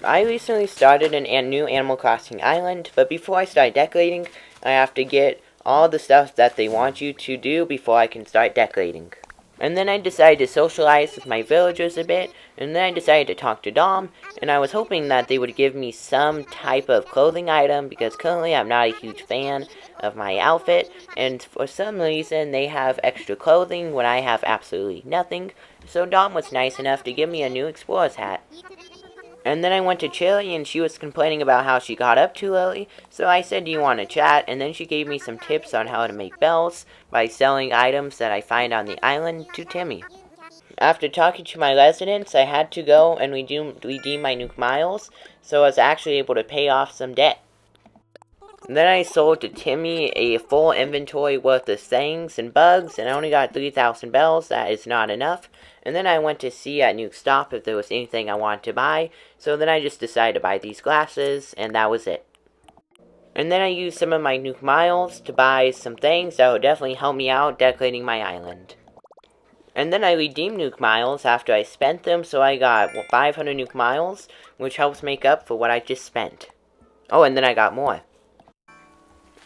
I recently started a new Animal Crossing island, but before I start decorating, I have to get all the stuff that they want you to do before I can start decorating. And then I decided to socialize with my villagers a bit, and then I decided to talk to Dom, and I was hoping that they would give me some type of clothing item, because currently I'm not a huge fan of my outfit, and for some reason they have extra clothing when I have absolutely nothing, so Dom was nice enough to give me a new explorer's hat. And then I went to Chili, and she was complaining about how she got up too early, so I said, do you want to chat? And then she gave me some tips on how to make bells by selling items that I find on the island to Timmy. After talking to my residents, I had to go and redeem my Nuke Miles, so I was actually able to pay off some debt. Then I sold to Timmy a full inventory worth of things and bugs, and I only got 3,000 bells. That is not enough. And then I went to see at Nuke Stop if there was anything I wanted to buy, so then I just decided to buy these glasses, and that was it. And then I used some of my Nuke Miles to buy some things that would definitely help me out decorating my island. And then I redeemed Nuke Miles after I spent them, so I got 500 Nuke Miles, which helps make up for what I just spent. Oh, and then I got more.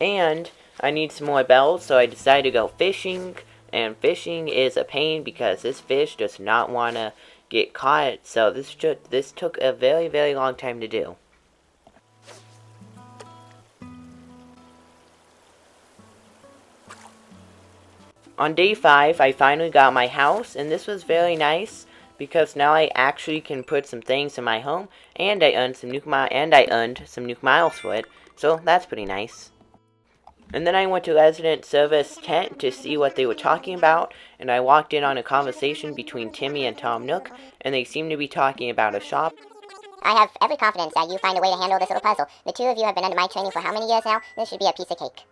And I need some more bells, so I decided to go fishing. And fishing is a pain because this fish does not want to get caught, so this took a very, very long time to do. On day 5, I finally got my house, and this was very nice because now I actually can put some things in my home, and I earned some Nuke Miles for it, so that's pretty nice. And then I went to resident service tent to see what they were talking about, and I walked in on a conversation between Timmy and Tom Nook, and they seemed to be talking about a shop. I have every confidence that you find a way to handle this little puzzle. The two of you have been under my training for how many years now? This should be a piece of cake.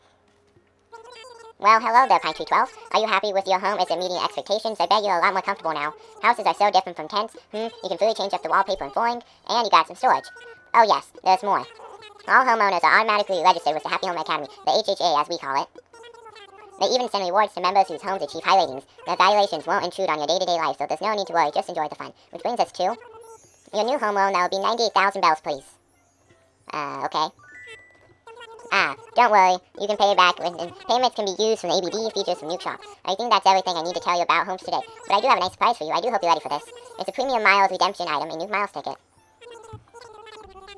Well, hello there, Pine Tree 12. Are you happy with your home? Is it meeting expectations? I bet you're a lot more comfortable now. Houses are so different from tents. You can fully change up the wallpaper and flooring, and you got some storage. Oh yes, there's more. All homeowners are automatically registered with the Happy Home Academy, the HHA as we call it. They even send rewards to members whose homes achieve high ratings. The evaluations won't intrude on your day-to-day life, so there's no need to worry, just enjoy the fun. Which brings us to your new home loan. That will be 98,000 bells, please. Okay. Don't worry, you can pay it back, and payments can be used from the ABD features from Nuke Shop. I think that's everything I need to tell you about homes today, but I do have a nice surprise for you. I do hope you're ready for this. It's a premium miles redemption item, a Nuke Miles ticket.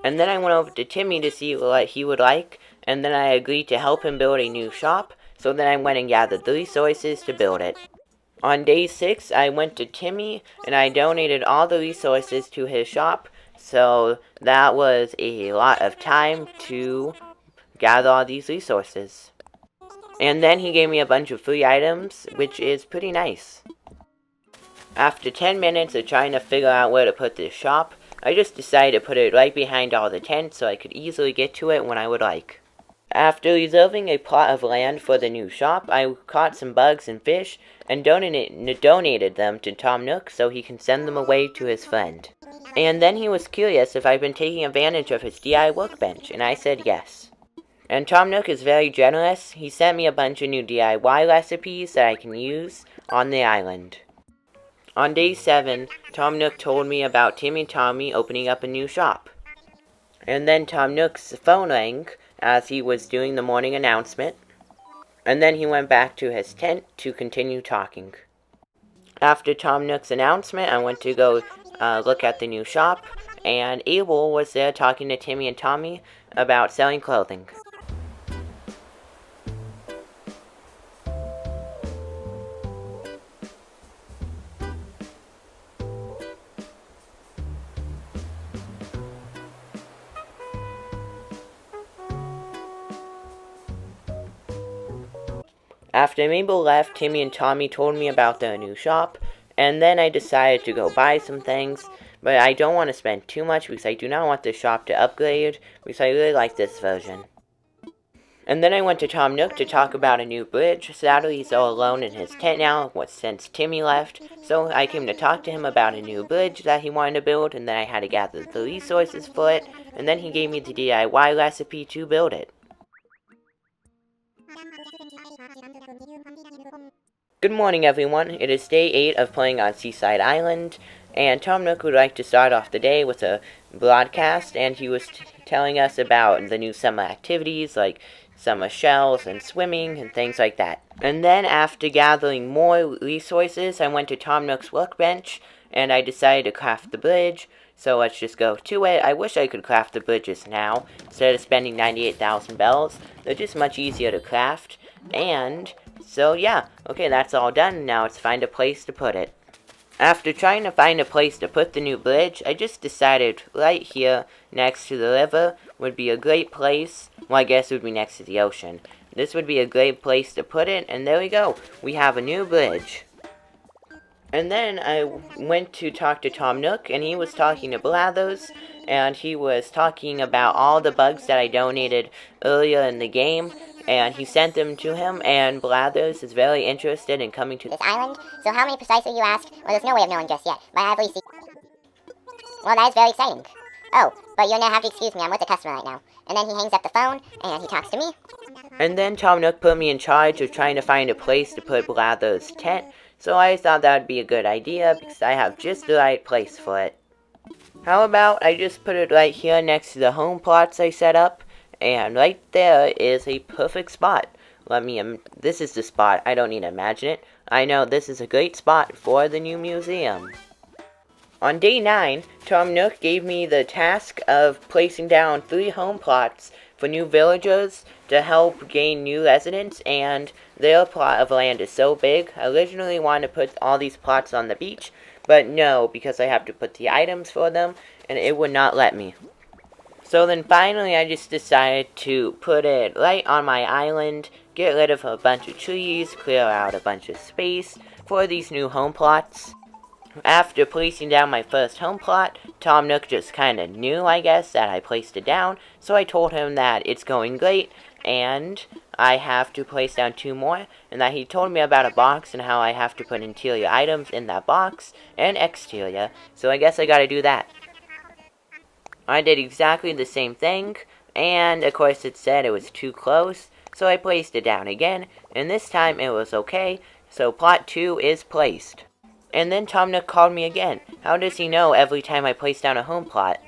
And then I went over to Timmy to see what he would like, and then I agreed to help him build a new shop, so then I went and gathered the resources to build it. On day 6, I went to Timmy, and I donated all the resources to his shop, so that was a lot of time to gather all these resources. And then he gave me a bunch of free items, which is pretty nice. After 10 minutes of trying to figure out where to put this shop, I just decided to put it right behind all the tents so I could easily get to it when I would like. After reserving a plot of land for the new shop, I caught some bugs and fish and donated them to Tom Nook so he can send them away to his friend. And then he was curious if I'd been taking advantage of his DI workbench, and I said yes. And Tom Nook is very generous. He sent me a bunch of new DIY recipes that I can use on the island. On day 7, Tom Nook told me about Timmy and Tommy opening up a new shop. And then Tom Nook's phone rang as he was doing the morning announcement. And then he went back to his tent to continue talking. After Tom Nook's announcement, I went to go look at the new shop, and Abel was there talking to Timmy and Tommy about selling clothing. After Mabel left, Timmy and Tommy told me about their new shop, and then I decided to go buy some things, but I don't want to spend too much because I do not want the shop to upgrade, because I really like this version. And then I went to Tom Nook to talk about a new bridge. Sadly, he's all alone in his tent now since Timmy left, so I came to talk to him about a new bridge that he wanted to build, and then I had to gather the resources for it, and then he gave me the DIY recipe to build it. Good morning, everyone. It is day 8 of playing on Seaside Island, And Tom Nook would like to start off the day with a broadcast, and he was telling us about the new summer activities like summer shells and swimming and things like that. And then after gathering more resources, I went to Tom Nook's workbench and I decided to craft the bridge. So let's just go to it. I wish I could craft the bridges now instead of spending 98,000 bells. They're just much easier to craft. And so yeah, okay, that's all done. Now let's find a place to put it. After trying to find a place to put the new bridge, I just decided right here next to the river would be a great place. Well, I guess it would be next to the ocean. This would be a great place to put it, and there we go. We have a new bridge. And then I went to talk to Tom Nook, and he was talking to Blathers, and he was talking about all the bugs that I donated earlier in the game, and he sent them to him, and Blathers is very interested in coming to this island. So how many precisely, you ask? Well, there's no way of knowing just yet, but I have received... Well, that is very exciting. Oh, but you're gonna have to excuse me, I'm with a customer right now. And then he hangs up the phone, and he talks to me. And then Tom Nook put me in charge of trying to find a place to put Blathers' tent, so I thought that would be a good idea, because I have just the right place for it. How about I just put it right here next to the home plots I set up, and right there is a perfect spot. This is the spot, I don't need to imagine it. I know this is a great spot for the new museum. On day 9, Tom Nook gave me the task of placing down 3 home plots for new villagers to help gain new residents, and their plot of land is so big. I originally wanted to put all these plots on the beach, but no, because I have to put the items for them, and it would not let me. So then finally I just decided to put it right on my island, get rid of a bunch of trees, clear out a bunch of space for these new home plots. After placing down my first home plot, Tom Nook just kinda knew, I guess, that I placed it down, so I told him that it's going great, and I have to place down 2 more, and that he told me about a box and how I have to put interior items in that box, and exterior, so I guess I gotta do that. I did exactly the same thing, and of course it said it was too close, so I placed it down again, and this time it was okay, so plot 2 is placed. And then Tom Nook called me again. How does he know every time I place down a home plot?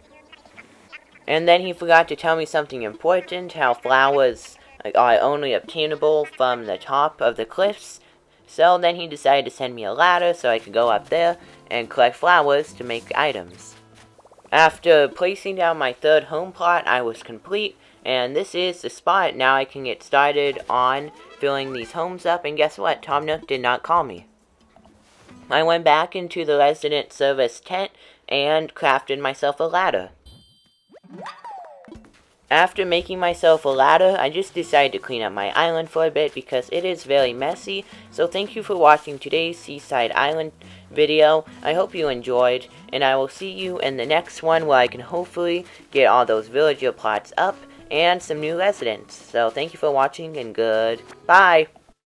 And then he forgot to tell me something important, how flowers are only obtainable from the top of the cliffs. So then he decided to send me a ladder so I could go up there and collect flowers to make items. After placing down my 3rd home plot, I was complete, and this is the spot. Now I can get started on filling these homes up, and guess what? Tom Nook did not call me. I went back into the resident service tent and crafted myself a ladder. After making myself a ladder, I just decided to clean up my island for a bit because it is very messy. So thank you for watching today's Seaside Island video. I hope you enjoyed, and I will see you in the next one where I can hopefully get all those villager plots up and some new residents. So thank you for watching, and goodbye.